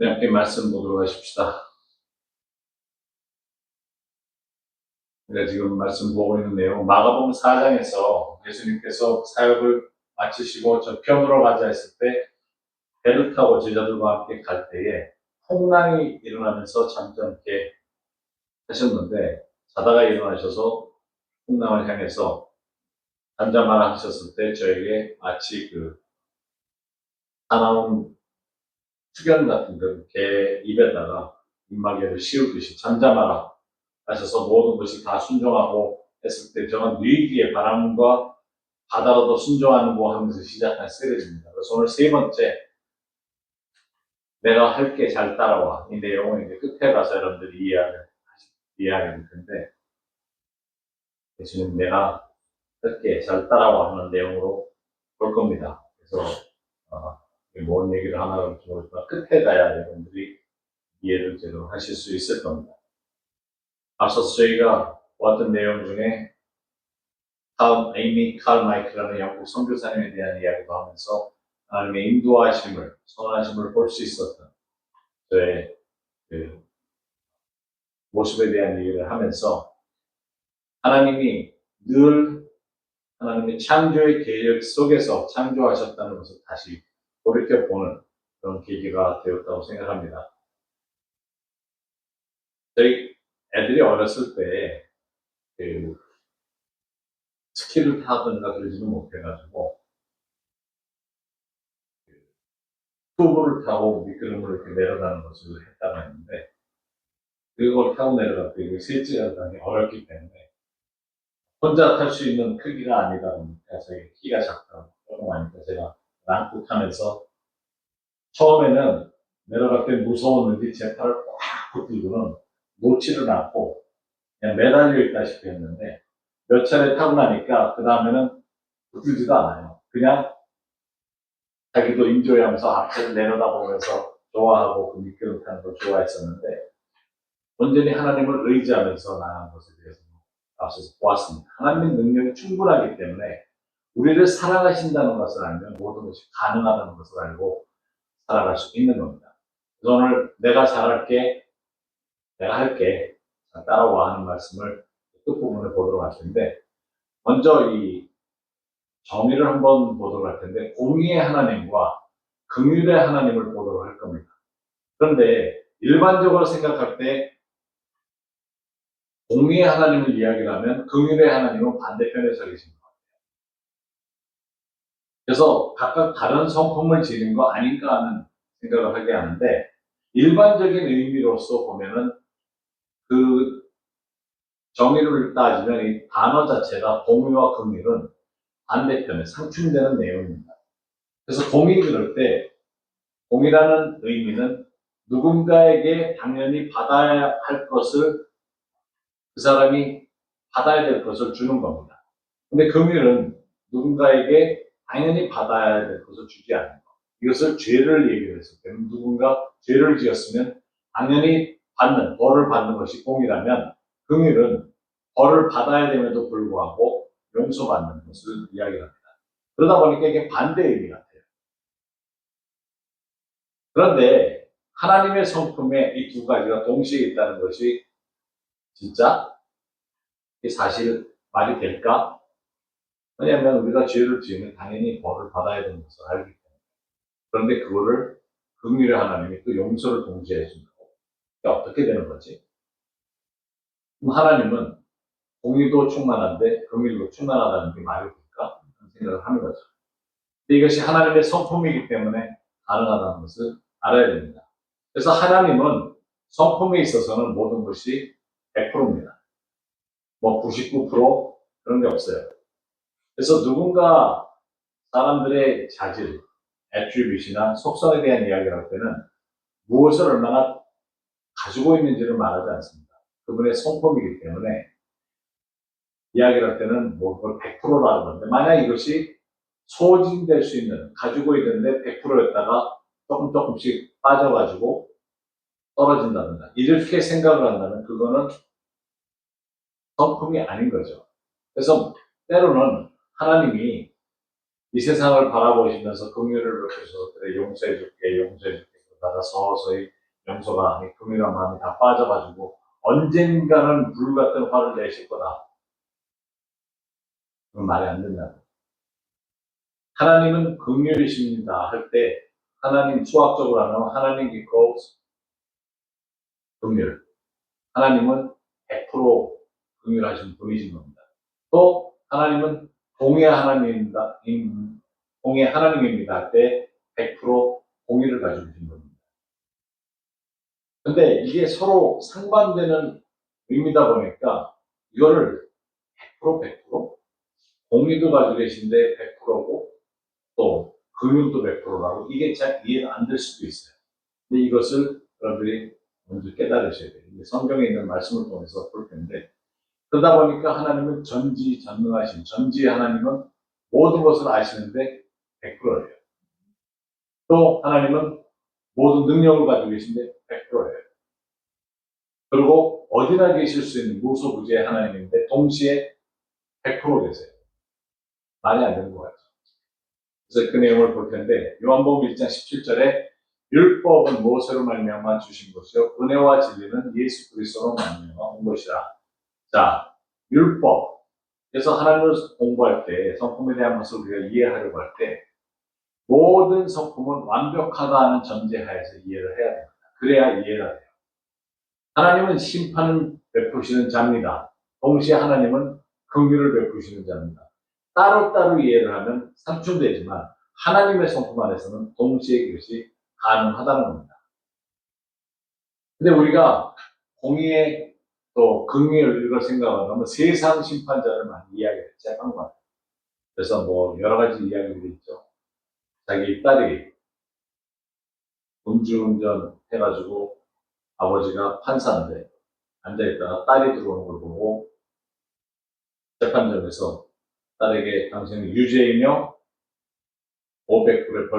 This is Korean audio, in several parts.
네, 함께 말씀 보도록 하십시다. 우리가 지금 말씀 보고 있는 내용, 마가복음 4장에서 예수님께서 사역을 마치시고 저편으로 가자 했을 때 배를 타고 제자들과 함께 갈 때에 풍랑이 일어나면서 잠잠케 하셨는데, 자다가 일어나셔서 풍랑을 향해서 잠잠하라 하셨을 때 저에게 마치 사나운 수견 같은 개 입에다가 입마개를 씌우듯이 잠잠하라 하셔서 모든 것이 다 순종하고 했을 때 저는 위기의 바람과 바다로도 순종하는 거 하면서 시작한 시리즈입니다. 그래서 오늘 세 번째, 내가 할게 잘 따라와. 이 내용은 이제 끝에 가서 여러분들이 이해하게 될 텐데, 예수님 내가 할게 잘 따라와 하는 내용으로 볼 겁니다. 그래서 뭔 얘기를 하나 모르지만 끝에 가야 여러분들이 이해를 제대로 하실 수 있을 겁니다. 앞서서 저희가 보았던 내용 중에 에이미 칼마이크라는 영국 선교사님에 대한 이야기도 하면서 하나님의 인도하심을, 선하심을 볼 수 있었던 저의 모습에 대한 얘기를 하면서 하나님이 늘 하나님의 창조의 계획 속에서 창조하셨다는 것을 다시 돌이켜보는 그런 계기가 되었다고 생각합니다. 저희 애들이 어렸을 때 스키를 타든가 그러지는 못해가지고 튜브를 타고 미끄럼을 이렇게 내려가는 것을 했다고 했는데, 그걸 타고 내려갈 때 셋째가 상당히 어렵기 때문에 혼자 탈 수 있는 크기가 아니다 보니까 저희 키가 작다고 조금 하니까 제가 랑고 타면서 처음에는 내려갈 때 무서웠는지 제 팔을 꽉 붙들고는 놓지를 않고 그냥 매달려 있다시피 했는데, 몇 차례 타고 나니까 그 다음에는 붙들지도 않아요. 그냥 자기도 인조하면서 앞을 내려다보면서 좋아하고 그 미끄럼 타는 걸 좋아했었는데, 온전히 하나님을 의지하면서 나아간 것에 대해서 앞서서 보았습니다. 하나님의 능력이 충분하기 때문에 우리를 사랑하신다는 것을 알면 모든 것이 가능하다는 것을 알고 살아갈 수 있는 겁니다. 그래서 오늘 내가 잘할게, 내가 할게, 따라와 하는 말씀을 끝부분을 보도록 할 텐데, 먼저 이 정의를 한번 보도록 할 텐데, 공의의 하나님과 긍휼의 하나님을 보도록 할 겁니다. 그런데 일반적으로 생각할 때 공의의 하나님을 이야기를 하면 긍휼의 하나님은 반대편에 서 계십니다. 그래서 각각 다른 성품을 지닌 거 아닌가 하는 생각을 하게 하는데, 일반적인 의미로서 보면은 그 정의를 따지면 이 단어 자체가 공의와 긍휼은 반대편에 상충되는 내용입니다. 그래서 공의 그럴 때 공의라는 의미는 누군가에게 당연히 받아야 할 것을 그 사람이 받아야 될 것을 주는 겁니다. 근데 긍휼은 누군가에게 당연히 받아야 될 것을 주지 않는 것. 이것을 죄를 얘기를 했을 때 누군가 죄를 지었으면 당연히 벌을 받는 것이 공이라면, 긍휼은 벌을 받아야 됨에도 불구하고 용서받는 것을 이야기합니다. 그러다 보니까 이게 반대 의미 같아요. 그런데 하나님의 성품에 이 두 가지가 동시에 있다는 것이 진짜 사실 말이 될까? 왜냐하면 우리가 죄를 지으면 당연히 벌을 받아야 되는 것을 알기 때문에. 그런데 그거를 긍휼의 하나님이 또 용서를 동시에 해준다고. 어떻게 되는 거지? 그럼 하나님은 공의도 충만한데 긍휼도 충만하다는 게 말이 될까? 그런 생각을 하는 거죠. 근데 이것이 하나님의 성품이기 때문에 가능하다는 것을 알아야 됩니다. 그래서 하나님은 성품에 있어서는 모든 것이 100%입니다. 뭐 99% 그런 게 없어요. 그래서 누군가 사람들의 자질, 애트리뷰트나 속성에 대한 이야기를 할 때는 무엇을 얼마나 가지고 있는지를 말하지 않습니다. 그분의 성품이기 때문에 이야기를 할 때는 뭐 그걸 100%라고 하는데, 만약 이것이 소진될 수 있는, 가지고 있는데 100%였다가 조금씩 빠져가지고 떨어진다든가 이렇게 생각을 한다면 그거는 성품이 아닌 거죠. 그래서 때로는 하나님이 이 세상을 바라보시면서 긍휼을 베푸셔서 그래 용서해줄게 가다 서서히 용서가, 긍휼한 마음이 다 빠져가지고 언젠가는 불같은 화를 내실 거다. 그건 말이 안 된다. 하나님은 긍휼이십니다 할 때, 하나님 수학적으로 하면 하나님 equals 긍휼. 하나님은 100% 긍휼하신 분이신 겁니다. 또 하나님은 공의 하나님입니다. 공의 하나님입니다 할 때 100% 공의를 가지고 계신 겁니다. 근데 이게 서로 상반되는 의미다 보니까 이거를 100% 공의도 가지고 계신데 100%고 또 긍휼도 100%라고 이게 잘 이해가 안 될 수도 있어요. 근데 이것을 여러분들이 먼저 깨달으셔야 돼요. 이게 성경에 있는 말씀을 통해서 볼 텐데, 그러다 보니까 하나님은 전지전능하신, 전지의 하나님은 모든 것을 아시는데 100%예요. 또 하나님은 모든 능력을 가지고 계신데 100%예요. 그리고 어디나 계실 수 있는 무소부지의 하나님인데 동시에 100% 계세요. 말이 안 되는 것 같죠. 그래서 그 내용을 볼 텐데, 요한복음 1장 17절에 율법은 모세로 말미암아 주신 것이요 은혜와 진리는 예수 그리스도로 말미암아 온 것이라. 자, 율법. 그래서 하나님을 공부할 때, 성품에 대한 것을 우리가 이해하려고 할 때, 모든 성품은 완벽하다는 전제하에서 이해를 해야 됩니다. 그래야 이해가 돼요. 하나님은 심판을 베푸시는 자입니다. 동시에 하나님은 긍휼을 베푸시는 자입니다. 따로따로 이해를 하면 상충되지만 하나님의 성품 안에서는 동시에 이것이 가능하다는 겁니다. 근데 우리가 공의의 또 긍휼 이걸 생각하면 세상 심판자를 많이 이야기를 시작한 것 같아요. 그래서 뭐 여러 가지 이야기들이 있죠. 자기 딸이 음주운전 해가지고 아버지가 판사인데 앉아있다가 딸이 들어오는 걸 보고 재판장에서 딸에게 당신은 유죄이며 500불의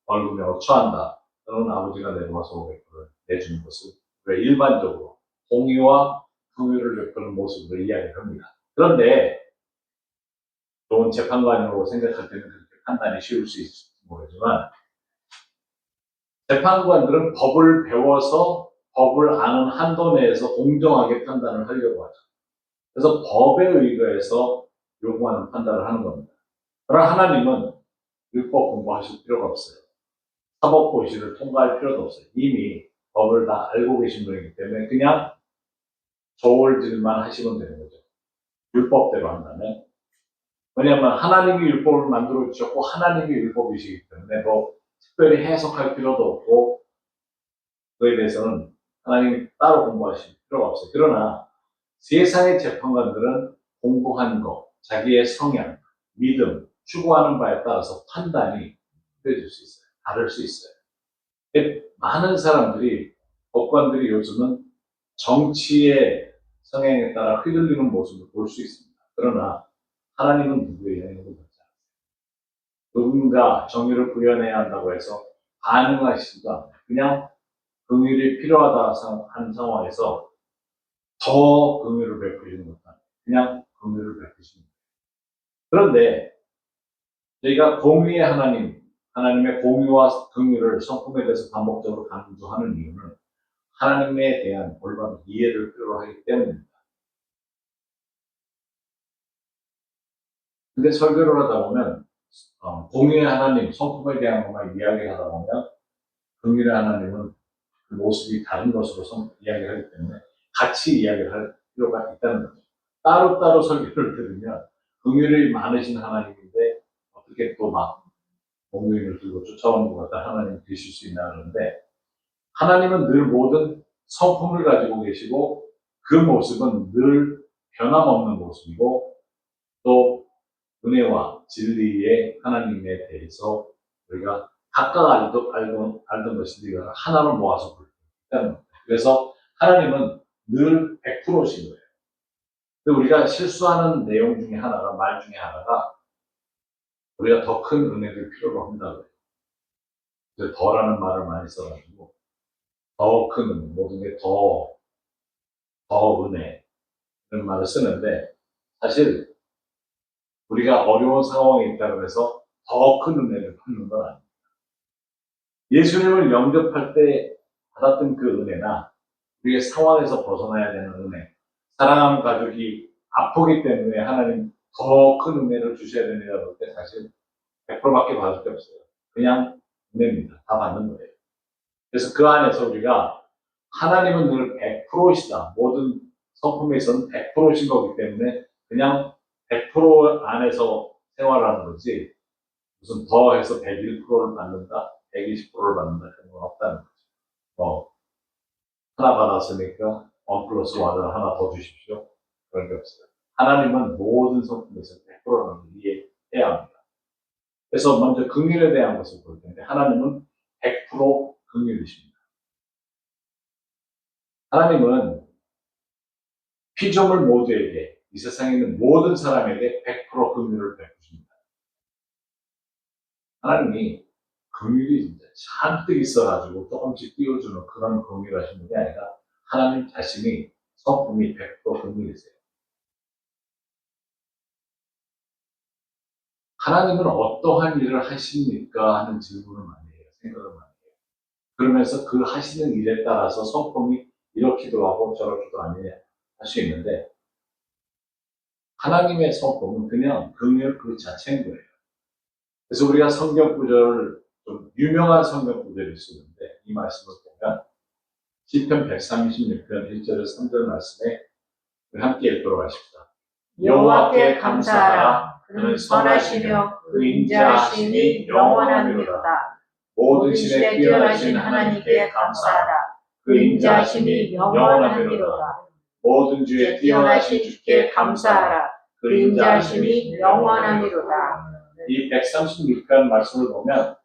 벌금에 처한다. 또는 아버지가 내놓아서 500불을 내주는 것을 왜 일반적으로 공의와 긍휼을 베푸는 모습으로 이야기를 합니다. 그런데 좋은 재판관으로 생각할 때는 그렇게 판단이 쉬울 수 있을지 모르지만 재판관들은 법을 배워서 법을 아는 한도 내에서 공정하게 판단을 하려고 하죠. 그래서 법에 의거해서 요구하는 판단을 하는 겁니다. 그러나 하나님은 율법 공부하실 필요가 없어요. 사법고시를 통과할 필요도 없어요. 이미 법을 다 알고 계신 분이기 때문에 그냥 조울질만 하시면 되는 거죠. 율법대로 한다면. 왜냐하면 하나님이 율법을 만들어 주셨고 하나님이 율법이시기 때문에 뭐 특별히 해석할 필요도 없고 그에 대해서는 하나님이 따로 공부하실 필요가 없어요. 그러나 세상의 재판관들은 공부한 것, 자기의 성향, 믿음, 추구하는 바에 따라서 판단이 틀려질 수 있어요. 다를 수 있어요. 많은 사람들이, 법관들이 요즘은 정치의 성향에 따라 휘둘리는 모습을 볼 수 있습니다. 그러나 하나님은 누구의 영향을 받지 않아요. 누군가 정의를 구현해야 한다고 해서 반응하시지도 않아요. 그냥 긍휼이 필요하다 하는 상황에서 더 긍휼을 베푸시는 것도 아니에요. 그냥 긍휼을 베푸시는 거예요. 그런데 저희가 공의의 하나님, 하나님의 공의와 긍휼을 성품에 대해서 반복적으로 강조하는 이유는 하나님에 대한 올바른 이해를 필요로 하기 때문입니다. 근데 설교를 하다 보면 공의의 하나님, 성품에 대한 것만 이야기하다 보면 긍휼의 하나님은 그 모습이 다른 것으로 이야기를 하기 때문에 같이 이야기를 할 필요가 있다는 거죠. 따로따로 설교를 들으면 긍휼이 많으신 하나님인데 어떻게 또 막 공의를 들고 쫓아오는 것 같다 하나님 되실 수 있나 그러는데 하나님은 늘 모든 성품을 가지고 계시고 그 모습은 늘 변함없는 모습이고 또 은혜와 진리의 하나님에 대해서 우리가 각각 알던 것이 우리가 하나로 모아서 볼 수 있다는 겁니다. 그래서 하나님은 늘 100%신 거예요. 근데 우리가 실수하는 내용 중에 하나가, 말 중에 하나가 우리가 더 큰 은혜를 필요로 한다고 해요. 더라는 말을 많이 써가지고 더 큰 은혜, 모든 게 더 은혜 이런 말을 쓰는데 사실 우리가 어려운 상황에 있다고 해서 더 큰 은혜를 받는 건 아니에요. 예수님을 영접할 때 받았던 그 은혜나 우리의 상황에서 벗어나야 되는 은혜, 사랑하는 가족이 아프기 때문에 하나님 더 큰 은혜를 주셔야 됩니다. 볼 때 사실 100%밖에 받을 게 없어요. 그냥 은혜입니다. 다 받는 거예요. 그래서 그 안에서 우리가 하나님은 늘 100%이시다. 모든 성품에서는 100%신 거기 때문에 그냥 100% 안에서 생활하는 거지 무슨 더해서 101%를 받는다, 120%를 받는다 그런 건 없다는 거죠. 하나 받았으니까 1 플러스 1을 하나 더 주십시오. 그런 게 없어요. 하나님은 모든 성품에서 100%라는 걸 이해해야 합니다. 그래서 먼저 긍휼에 대한 것을 볼 텐데 하나님은 100% 긍휼이십니다. 하나님은 피조물 모두에게 이 세상에 있는 모든 사람에게 100% 긍휼을 베푸십니다. 하나님이 긍휼이 진짜 잔뜩 있어가지고 조금씩 띄워주는 그런 긍휼하신 분이 아니라 하나님 자신이 성품이 100% 긍휼이세요. 하나님은 어떠한 일을 하십니까? 하는 질문을 많이 해요. 생각을 많이 해요. 그러면서 그 하시는 일에 따라서 성품이 이렇기도 하고 저렇기도 하느냐 할 수 있는데 하나님의 성품은 그냥 긍휼 그 자체인 거예요. 그래서 우리가 성경 구절을 좀 유명한 성경 구절이 있었는데 이 말씀을 보면 시편 136편 1절에서 3절 말씀에 함께 읽도록 하십시다. 여호와께 감사하라. 그는 선하시며 그 인자하심이 영원하미로다. 모든 신에 뛰어나신 하나님께 감사하라. 그 인자하심이 영원하미로다. 모든 주에 뛰어나신 주께 감사하라. 그 인자하심이 영원하미로다. 이 136편 말씀을 보면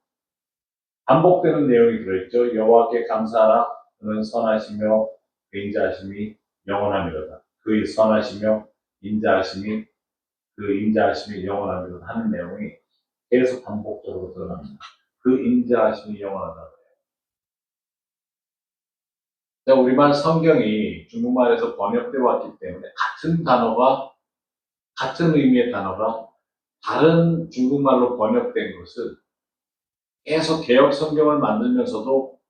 반복되는 내용이 들어있죠. 여호와께 감사하라. 그는 선하시며 그 인자하심이 영원하미로다. 그 선하시며 인자하심이 그 인자하심이 영원하미로다 하는 내용이 계속 반복적으로 들어갑니다. 그 인자하심이 영원하다. 우리말 성경이 중국말에서 번역되어 왔기 때문에 같은 의미의 단어가 다른 중국말로 번역된 것을 계속 개혁 성경을 만들면서도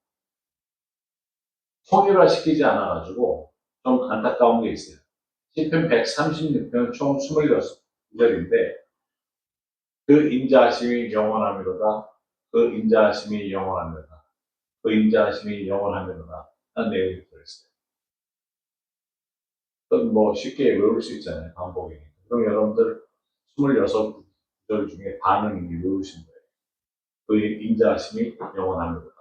통일화시키지 않아가지고 좀 안타까운 게 있어요. 시편 136편 총 26구절인데 그 인자하심이 영원하미로다. 그 인자하심이 영원하미로다. 그 인자하심이 영원하미로다. 하는 내용이 들어있어요. 그건 뭐 쉽게 외울 수 있잖아요. 반복이니까. 그럼 여러분들 26구절 중에 반은 이미 외우신 거예요. 그 인자하심이 영원하미로다.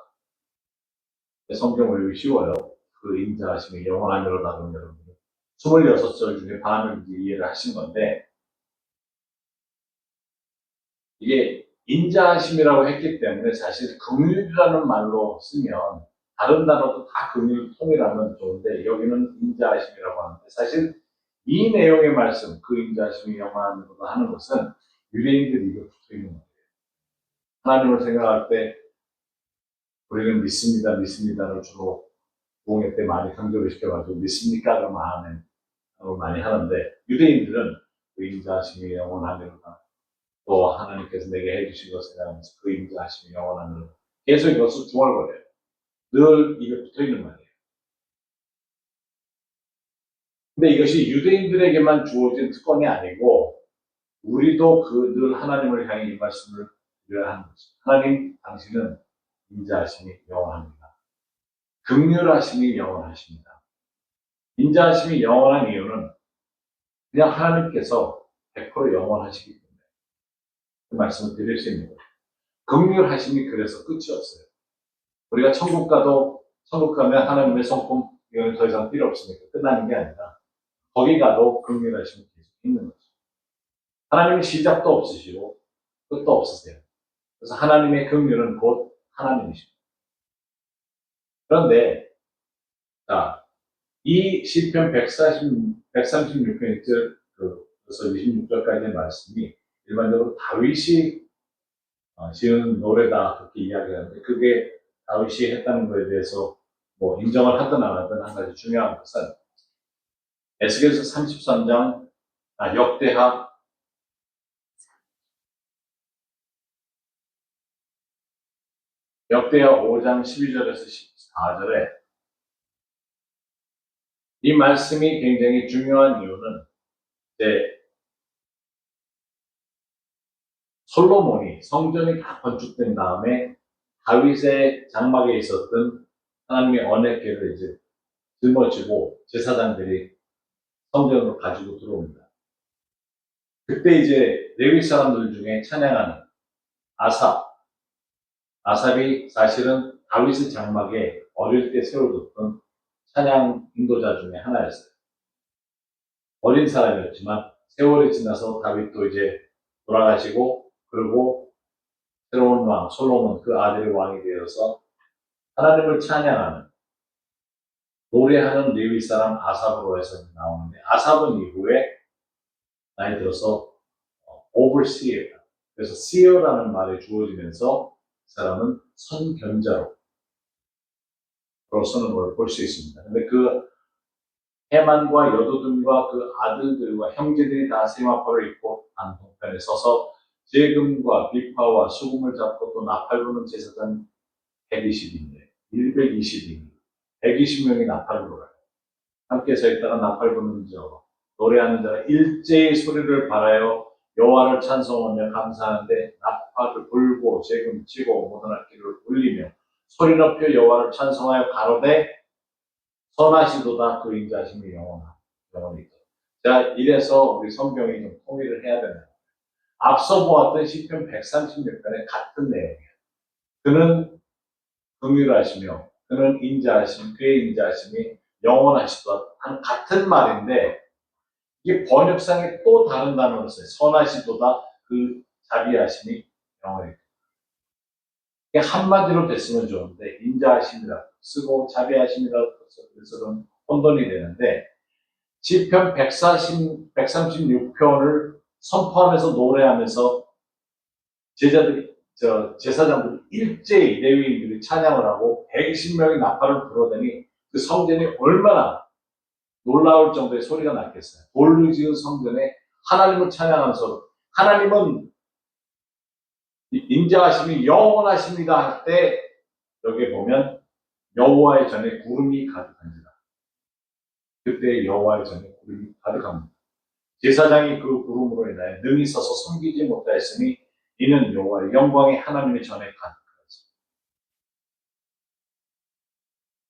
성경 외우기 쉬워요. 그 인자하심이 영원하미로다. 그럼 여러분들 26절 중에 반을 이해를 하신 건데 이게 인자하심이라고 했기 때문에 사실 긍휼이라는 말로 쓰면 다른 단어도 다 긍휼 통일하면 좋은데 여기는 인자하심이라고 하는데 사실 이 내용의 말씀 그 인자하심이 영원하미로다 하는 것은 유대인들이 이거 붙어 있는 거예요. 하나님을 생각할 때 우리는 믿습니다를 주로 부흥회 때 많이 강조를 시켜가지고 믿습니까? 그러면 아멘 많이 하는데 유대인들은 그 인자하심이 영원하미로다. 또 하나님께서 내게 해주신 것을 생각하면서 그 인자하심이 영원하미로다. 계속 이것을 중얼거려요. 늘 이게 붙어있는 말이에요. 근데 이것이 유대인들에게만 주어진 특권이 아니고 우리도 그 늘 하나님을 향해 이 말씀을 드려야 하는 것입니다. 하나님 당신은 인자하심이 영원합니다. 긍휼하심이 영원하십니다. 인자하심이 영원한 이유는 그냥 하나님께서 100% 영원하시기 때문에 그 말씀을 드릴 수 있는 거예요. 긍휼하심이 그래서 끝이 없어요. 우리가 천국 가면 하나님의 성품 이거는 더 이상 필요 없으니까 끝나는 게 아니라 거기 가도 긍휼하심이 계속 있는 거죠. 하나님은 시작도 없으시고 끝도 없으세요. 그래서 하나님의 긍휼은 곧 하나님이십니다. 그런데 이 시편 136편 1절 그래서 26절까지의 말씀이 일반적으로 다윗이 지은 노래다 그렇게 이야기하는데 그게 다윗이 했다는 것에 대해서 뭐 인정을 하든 안 하든 한 가지 중요한 것은 에스겔서 33장 역대하 역대하 5장 12절에서 14절에 이 말씀이 굉장히 중요한 이유는 이제 솔로몬이 성전이 다 건축된 다음에 다윗의 장막에 있었던 하나님의 언약궤를 이제 짊어지고 제사장들이 성전으로 가지고 들어옵니다. 그때 이제 레위 사람들 중에 찬양하는 아삽이 사실은 다윗의 장막에 어릴 때 세워뒀던 찬양 인도자 중에 하나였어요. 어린 사람이었지만 세월이 지나서 다윗도 이제 돌아가시고 그리고 새로운 왕 솔로몬 그 아들이 왕이 되어서 하나님을 찬양하는 노래하는 레위 사람 아삽으로 해서 나오는데 아삽은 이후에 나이 들어서 overseer 그래서 seer라는 말이 주어지면서 그 사람은 선견자로 서는 걸 볼 수 있습니다. 근데 그 해만과 여도둔과 그 아들들과 형제들이 다 세마포를 입고 단동편에 서서 재금과 비파와 수금을 잡고 또 나팔 부는 제사장 120인데 120인 120명이 나팔을 불어요. 함께 서 있다가 나팔 부는 자 노래하는 자는 일제히 소리를 발하여 여호와를 찬송하며 감사하는데 나팔을 불고 재금 치고 모든 악기를 울리며 소리 높여 여호와를 찬송하여 가로되 선하시도다 그 인자심이 영원히 있다. 자, 이래서 우리 성경이 좀 통일을 해야 되는 앞서 보았던 시편 136편의 같은 내용이에요. 그는 긍휼하시며 그는 인자하심 그의 인자하심이 영원하시도다 하는 같은 말인데 이게 번역상에 또 다른 단어를 써요. 선하시도다 그 자비하심이 영원히 있다. 이게 한마디로 됐으면 좋은데 인자하심이라고 쓰고 자비하심이라고 써서 혼돈이 되는데 시편 136편을 선포하면서 노래하면서 제사장들이 일제히 레위인들이 찬양을 하고 120명의 나팔을 불어대니 그 성전이 얼마나 놀라울 정도의 소리가 났겠어요. 돌로 지은 성전에 하나님을 찬양하면서 하나님은 인자하심이 영원하십니다 할 때 여기에 보면 여호와의 전에 구름이 가득한지라. 그때 여호와의 전에 구름이 가득합니다. 제사장이 그 구름으로 인하여 능히 서서 섬기지 못하였으니 이는 여호와의 영광이 하나님의 전에 가득하였습니다.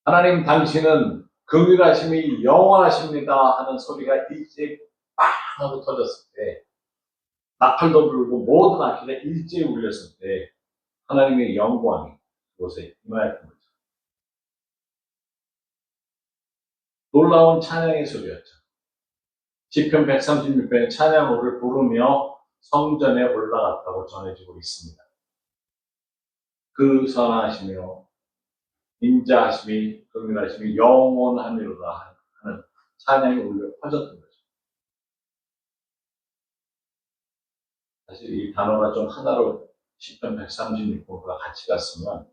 하나님 당신은 긍휼하심이 영원하십니다 하는 소리가 일제히 빵 하고 터졌을 때 나팔도 불고 모든 악기가 일제히 울렸을 때 하나님의 영광이 그곳에 임하였던 거죠. 놀라운 찬양의 소리였죠. 시편 136편의 찬양호를 부르며 성전에 올라갔다고 전해지고 있습니다. 그 선하시며 인자하심이 긍휼하심이 영원하미로다 하는 찬양이 울려 퍼졌던 거죠. 사실 이 단어가 좀 하나로 시편 136편과 같이 갔으면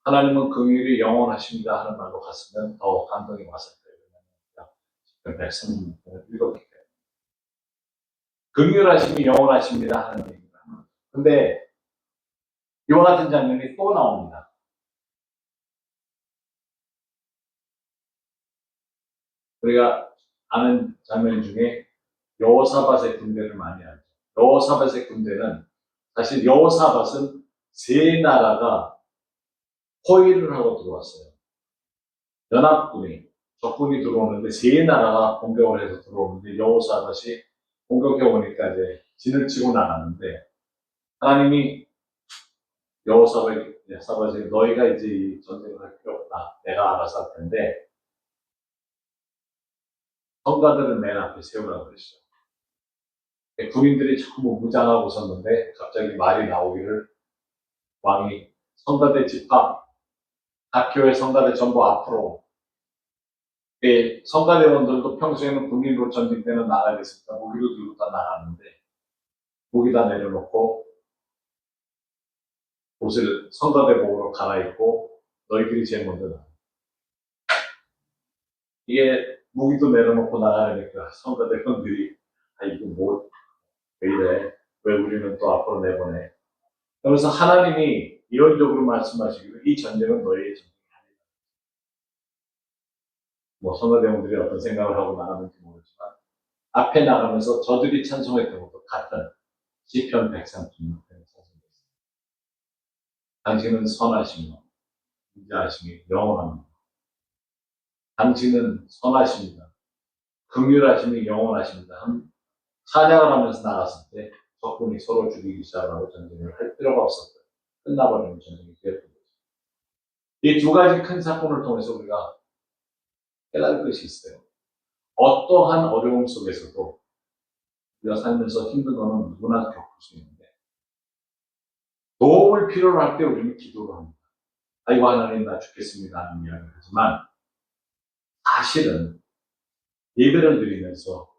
하나님은 긍휼이 영원하십니다 하는 말로 갔으면 더 감동이 왔을 거예요. 시편 136편을 읽었기 때문에 긍휼하심이 영원하십니다 하는 얘기입니다. 근데 이와 같은 장면이 또 나옵니다. 우리가 아는 장면 중에 여호사밧의 군대를 많이 알죠. 여호사밧의 군대는 사실 여호사밧은 세 나라가 포위를 하고 들어왔어요. 연합군이 적군이 들어오는데 세 나라가 공격을 해서 들어오는데 여호사밧이 공격해 오니까 이제 진을 치고 나가는데 하나님이 여호사밧이 너희가 이제 이 전쟁을 할 필요 없다. 내가 알아서 할 텐데 성가들을 맨 앞에 세우라고 그랬어요. 군인들이 전부 무장하고 섰는데 갑자기 말이 나오기를 왕이 성가대 집합, 각 교회 성가대 전부 앞으로 성가대원들도 평소에는 군인으로 전직 때는 나가야 됐으니까 무기도 들고 다 나갔는데 무기 다 내려놓고 옷을 성가대복으로 갈아입고 너희들이 제일 먼저 나가. 이게 무기도 내려놓고 나가니까 성가대원들이 이거 뭐 왜 이래? 왜 우리는 또 앞으로 내보내? 그러면서 하나님이 이론적으로 말씀하시기로 이 전쟁은 너희의 전쟁이 아니다. 뭐 선거대원들이 어떤 생각을 하고 나가는지 모르지만 앞에 나가면서 저들이 찬송했던 것도 같은 시편 136편을 찬송했습니다. 당신은 선하시며 인자하심이 영원합니다. 당신은 선하십니다. 긍휼하심이 영원하십니다. 찬양을 하면서 나갔을 때 적군이 서로 죽이기 시작하고 전쟁을 할 필요가 없었어요. 끝나버리는 전쟁이 되었던 거죠. 이 두 가지 큰 사건을 통해서 우리가 깨달을 것이 있어요. 어떠한 어려움 속에서도 우리가 살면서 힘든 거는 누구나 겪을 수 있는데 도움을 필요로 할 때 우리는 기도를 합니다. 아이고 하나님 나 죽겠습니다 하는 이야기를 하지만 사실은 예배를 드리면서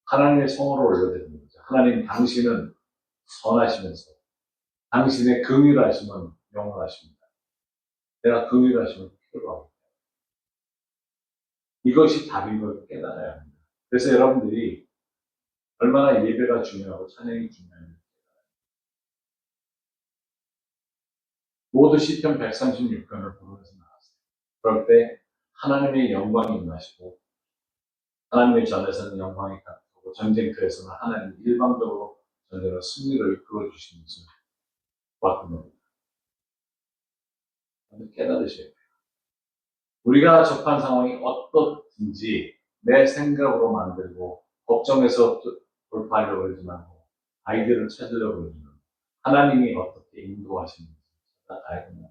하나님의 성호를 올려드리는 거죠. 하나님 당신은 선하시면서 당신의 긍휼하심은 영원하십니다. 내가 긍휼하심을 필요로 합니다. 이것이 답인 걸 깨달아야 합니다. 그래서 여러분들이 얼마나 예배가 중요하고 찬양이 중요한지 모두 시편 136편을 부르면서 나왔어요. 그럴 때 하나님의 영광이 임하시고 하나님의 전에서는 영광이 같고 전쟁터에서는 하나님이 일방적으로 전쟁의 승리를 이끌어 주시는 것을 보았던 겁니다. 깨달으셔야 돼요. 우리가 접한 상황이 어떻든지 내 생각으로 만들고 걱정해서 돌파하려고 그러지 말고 아이디어를 찾으려고 그러지 말고 하나님이 어떻게 인도하시는지 찾아가야 됩니다.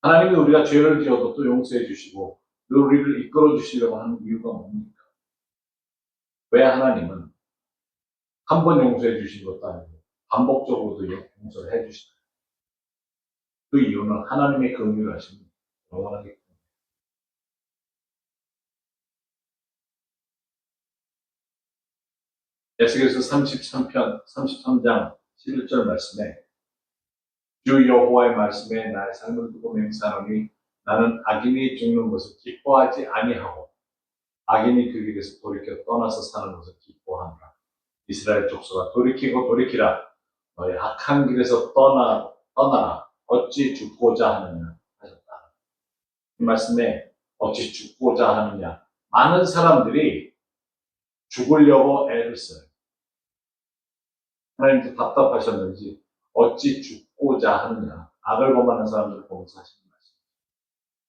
하나님이 우리가 죄를 지어도 또 용서해 주시고 우리를 이끌어 주시려고 하는 이유가 뭡니까? 왜 하나님은 한 번 용서해 주신 것도 아니고 반복적으로도 용서를 해 주시나요? 그 이유는 하나님의 긍휼하심이 영원하기 때문에. 에스겔서 33편 33장 11절 말씀에 주 여호와의 말씀에 나의 삶을 두고 맹세하노니 나는 악인이 죽는 것을 기뻐하지 아니하고 악인이 그 길에서 돌이켜 떠나서 사는 것을 기뻐하노라. 이스라엘 족속아 돌이키고 돌이키라. 너의 악한 길에서 떠나라. 어찌 죽고자 하느냐 하셨다. 이 말씀에 어찌 죽고자 하느냐. 많은 사람들이 죽으려고 애를 써요. 하나님도 답답하셨는지 어찌 죽고자 하느냐. 악을 범하는 사람들을 보면서 하시는 말씀.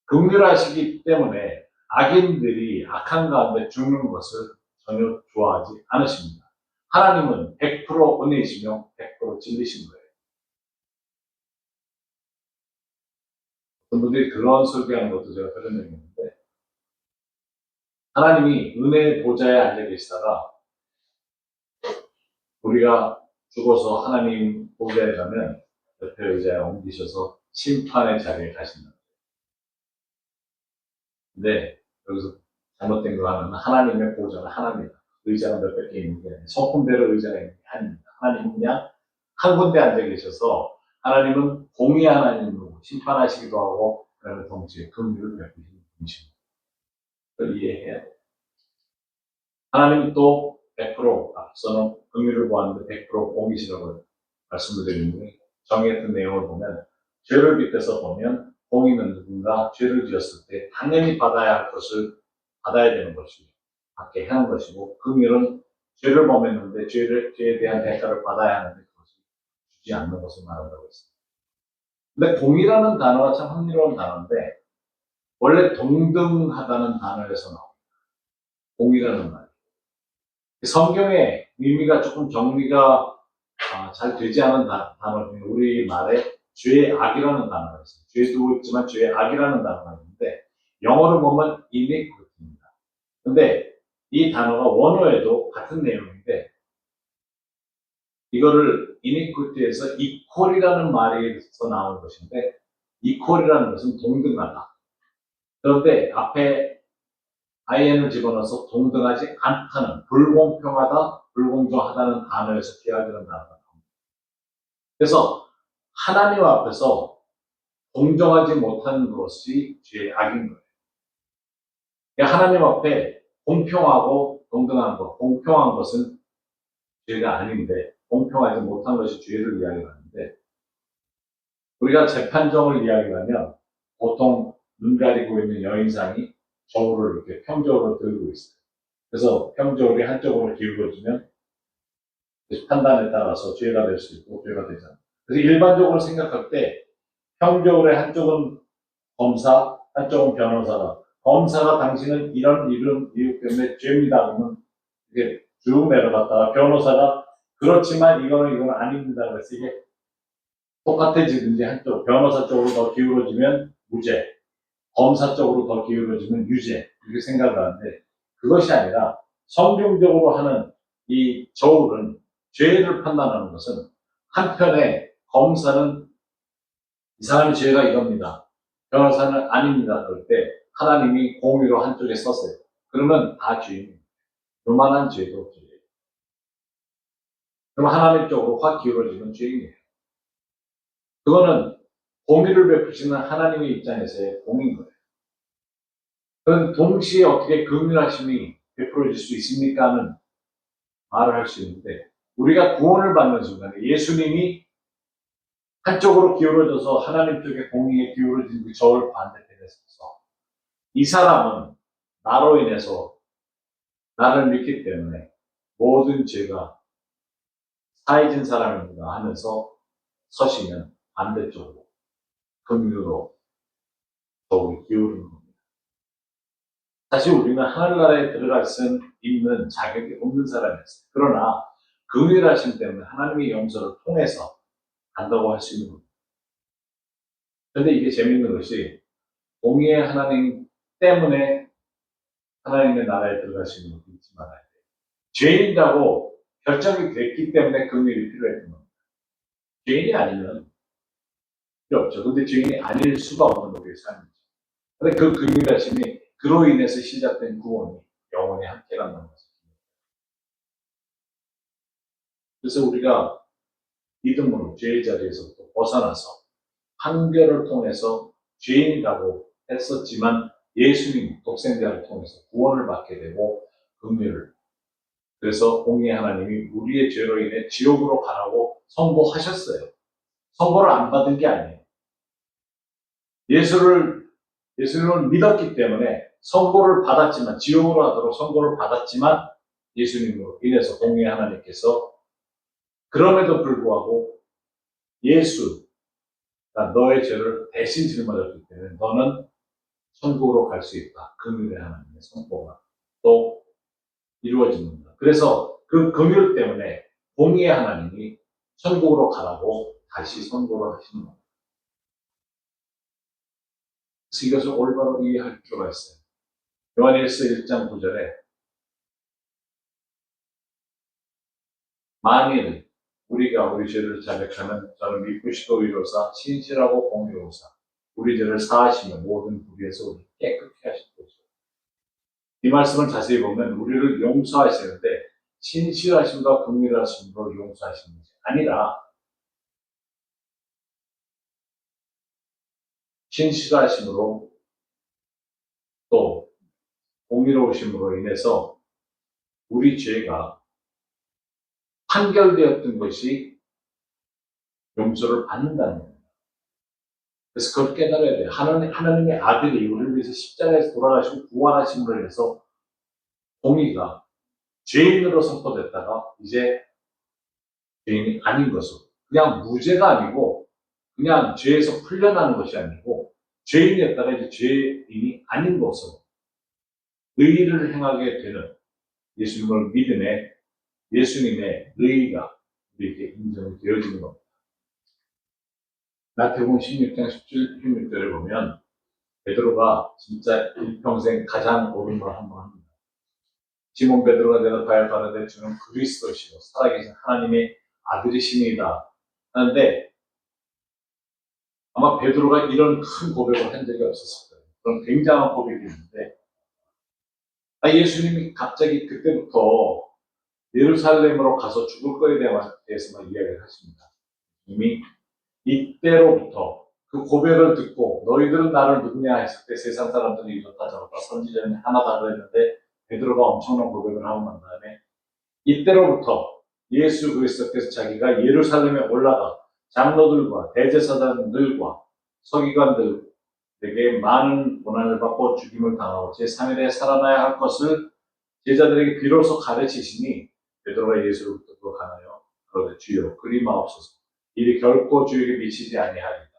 긍휼하시기 때문에 악인들이 악한 가운데 죽는 것을 전혀 좋아하지 않으십니다. 하나님은 100% 은혜이시며 100% 진리신 거예요. 어떤 분들이 그런 설교하는 것도 제가 들은 적이 있는데 하나님이 은혜의 보좌에 앉아 계시다가 우리가 죽어서 하나님 보좌에 가면 옆에 의자에 옮기셔서 심판의 자리에 가신다. 근데 여기서 잘못된 거 하면 하나님의 보좌는 하나입니다. 의자가 몇백 개 있는 게 아니에요. 성품대로 의자가 있는 게 아닙니다. 하나님은 그냥 한 군데 앉아 계셔서 하나님은 공의 하나님으로 심판하시기도 하고 그다음에 동시에 긍휼을 베푸시는 분이십니다. 그걸 이해해야 돼요. 하나님은 또 100% 앞서는 긍휼을 보았는데 100% 공이시라고 말씀을 드리는데 정의했던 내용을 보면 죄를 빗대서 보면 공의는 누군가 죄를 지었을 때 당연히 받아야 할 것을 받아야 되는 것이고 받게 하는 것이고 긍휼은 죄를 범했는데 죄에 대한 대가를 받아야 하는데 그것을 주지 않는 것을 말한다고 했습니다. 근데 공이라는 단어가 참 흥미로운 단어인데 원래 동등하다는 단어에서 나옵니다. 공이라는 말. 성경의 의미가 조금 정리가 잘 되지 않은 단어 중에 우리 말에 죄의 악이라는 단어가 있어요. 죄도 있지만 죄의 악이라는 단어가 있는데 영어로 보면 iniquity입니다. 근데 이 단어가 원어에도 같은 내용인데 이거를 iniquity에서 equal이라는 말에서 나온 것인데 equal이라는 것은 동등하다. 그런데 앞에 in을 집어넣어서 동등하지 않다는 불공평하다, 불공정하다는 단어에서 기하되는 단어가 나옵니다. 그래서 하나님 앞에서 공정하지 못한 것이 죄의 악인 거예요. 그러니까 하나님 앞에 공평하고 동등한 것, 공평한 것은 죄가 아닌데 공평하지 못한 것이 죄를 이야기하는데 우리가 재판정을 이야기하면 보통 눈 가리고 있는 여인상이 저울을 이렇게 평저으로 들고 있어요. 그래서 평저울이 한쪽으로 기울어지면 판단에 따라서 죄가 될 수 있고 죄가 되잖아요. 그래서 일반적으로 생각할 때 평저울의 한쪽은 검사, 한쪽은 변호사다. 검사가 당신은 이런 이유 때문에 죄입니다. 그러면 이게 쭉 내려갔다가 변호사가 그렇지만 이거는 아닙니다. 그래서 이게 똑같아지든지 한쪽, 변호사 쪽으로 더 기울어지면 무죄, 검사 쪽으로 더 기울어지면 유죄, 이렇게 생각을 하는데 그것이 아니라 성경적으로 하는 이 저울은 죄를 판단하는 것은 한편에 검사는 이 사람의 죄가 이겁니다. 변호사는 아닙니다. 그럴 때 하나님이 공의로 한쪽에 섰어요. 그러면 다 죄입니다. 요만한 죄도 죄예요. 그럼 하나님 쪽으로 확 기울어지는 죄인이에요. 그거는 공의를 베푸시는 하나님의 입장에서의 공인 거예요. 그건 동시에 어떻게 긍휼하심이 베풀어질 수 있습니까? 하는 말을 할 수 있는데 우리가 구원을 받는 순간에 예수님이 한쪽으로 기울어져서 하나님 쪽의 공의에 기울어진 그 저울 반대편에 서서 이 사람은 나로 인해서 나를 믿기 때문에 모든 죄가 사해진 사람입니다 하면서 서시면 반대쪽으로 긍휼로 저울이 기울는 겁니다. 사실 우리는 하늘나라에 들어갈 수 있는 자격이 없는 사람이었어요. 그러나 긍휼하심 때문에 하나님의 용서를 통해서 간다고 할 수 있는 겁니다. 그런데 이게 재밌는 것이 공의의 하나님 때문에 하나님의 나라에 들어갈 수 있는 것도 잊지 말아야 돼요. 죄인이라고 결정이 됐기 때문에 긍휼이 필요했던 겁니다. 죄인이 아니면 필요 없죠. 근데 죄인이 아닐 수가 없는 우리의 삶이죠. 근데 그 긍휼하심이 그로 인해서 시작된 구원이 영원히 함께 간다는 것입니다. 그래서 우리가 믿음으로 죄의 자리에서부터 벗어나서 판결을 통해서 죄인이라고 했었지만 예수님 독생자를 통해서 구원을 받게 되고 긍휼을 그래서 공의의 하나님이 우리의 죄로 인해 지옥으로 가라고 선고하셨어요. 선고를 안 받은 게 아니에요. 예수님을 믿었기 때문에 선고를 받았지만 지옥으로 가도록 선고를 받았지만 예수님으로 인해서 공의의 하나님께서 그럼에도 불구하고 예수 너의 죄를 대신 짊어졌기 때문에 너는 천국으로 갈 수 있다. 긍휼의 하나님의 선고가 또 이루어집니다. 그래서 그 긍휼 때문에 공의의 하나님이 천국으로 가라고 다시 선고를 하시는 겁니다. 그래서 이것을 올바로 이해할 필요가 있어요. 요한일서 1장 9절에 만일 우리가 우리 죄를 자백하면 저는 믿으시고 의로사 신실하고 공의로사 우리 죄를 사하시며 모든 불의에서 우리를 깨끗게 하실 것이죠. 이 말씀을 자세히 보면 우리를 용서하시는데 신실하심과 긍휼하심으로 용서하시는 것이 아니라 신실하심으로 또 공의로우심으로 인해서 우리 죄가 판결되었던 것이 용서를 받는다는 겁니다. 그래서 그걸 깨달아야 돼요. 하나님의 아들이 우리를 위해서 십자가에서 돌아가시고 부활하심으로 해서 공의가 죄인으로 선포됐다가 이제 죄인이 아닌 것으로 그냥 무죄가 아니고 그냥 죄에서 풀려나는 것이 아니고 죄인이었다가 이제 죄인이 아닌 것으로 의의를 행하게 되는 예수님을 믿음에 예수님의 의의가 우리에게 인정이 되어지는 겁니다. 마태복음 16장 17, 16절에 보면 베드로가 진짜 일평생 가장 옳은 걸 한 번 합니다. 시몬 베드로가 대답하여 가로되 주는 그리스도시요 살아계신 하나님의 아들이시니이다 하는데 아마 베드로가 이런 큰 고백을 한 적이 없었을 거예요. 그런 굉장한 고백이 있는데 예수님이 갑자기 그때부터 예루살렘으로 가서 죽을 거에 대해서만 이야기를 하십니다. 이미 이때로부터 그 고백을 듣고 너희들은 나를 누구냐 했을 때 세상 사람들이 이렇다 저렇다 선지자는 하나다 그랬는데 베드로가 엄청난 고백을 하고 난 다음에 이때로부터 예수 그리스도께서 자기가 예루살렘에 올라가 장로들과 대제사장들과 서기관들에게 많은 고난을 받고 죽임을 당하고 제3일에 살아나야 할 것을 제자들에게 비로소 가르치시니 베드로가 예수를 붙들고 가나요? 그러되 주여 그리 마옵소서. 일이 결코 주에게 미치지 아니하리라.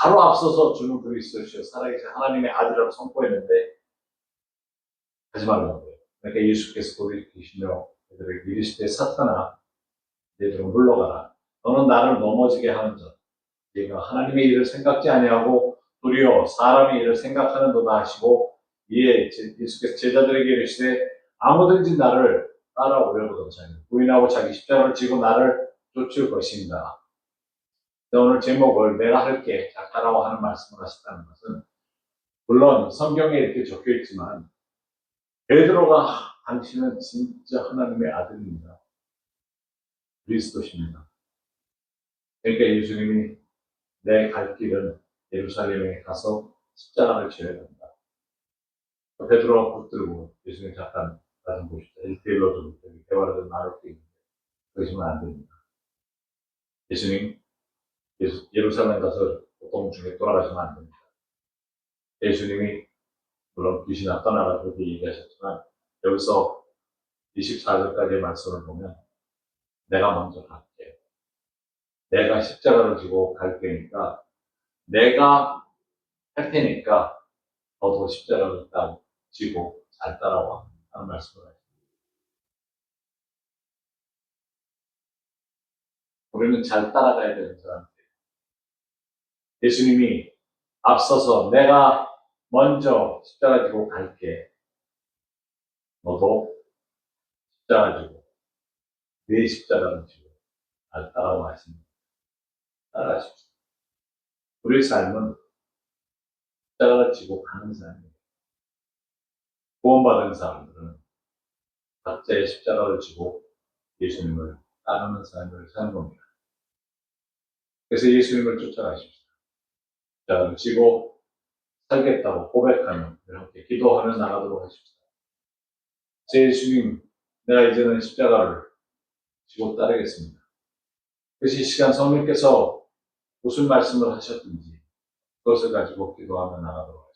바로 앞서서 주는 그리스도시요 살아계신 하나님의 아들이라고 선포했는데 하지 말라고 해요. 그러니까 예수께서 돌이키시며 그들에게 이르시되 사탄아 너희들은 물러가라. 너는 나를 넘어지게 하는 자. 네가 하나님의 일을 생각지 아니하고 도리어 사람의 일을 생각하는도다 하시고 이에 예수께서 제자들에게 이르시되 아무든지 나를 따라오려거든 자기 부인하고 자기 십자가를 지고 나를 쫓을 것입니다. 오늘 제목을 내가 할게 자 따라와 하는 말씀을 하셨다는 것은 물론 성경에 이렇게 적혀 있지만 베드로가 당신은 진짜 하나님의 아들입니다. 그리스도십니다. 그러니까 예수님이 내 갈 길은 예루살렘에 가서 십자가를 져야 된다. 베드로가 붙들고 예수님 잠깐 가슴 보시다. 1대1로 좀 대화를 좀 나눌 수 있는데 그러시면 안 됩니다. 예수님 예루살렘 가서 보통 중에 돌아가시면 안 됩니다. 예수님이 물론 귀신아 떠나라 그렇게 얘기하셨지만 여기서 24절까지의 말씀을 보면 내가 먼저 갈게. 내가 십자가를 지고 갈 테니까 내가 할 테니까 너도 십자가를 지고 잘 따라와 하는 말씀을 하십니다. 우리는 잘 따라가야 되는 사람들. 예수님이 앞서서 내가 먼저 십자가 지고 갈게. 너도 십자가 지고 내 십자가를 지고 잘 따라와 하십니다. 따라하십시오. 우리의 삶은 십자가를 지고 가는 삶이에요. 구원받은 사람들은 각자의 십자가를 지고 예수님을 따르는 삶을 사는 겁니다. 그래서 예수님을 쫓아가십시오. 십자가를 지고 살겠다고 고백하며 함께 기도하며 나가도록 하십시오. 제 예수님, 내가 이제는 십자가를 지고 따르겠습니다. 그래서 이 시간 성령께서 무슨 말씀을 하셨든지 그것을 가지고 기도하며 나가도록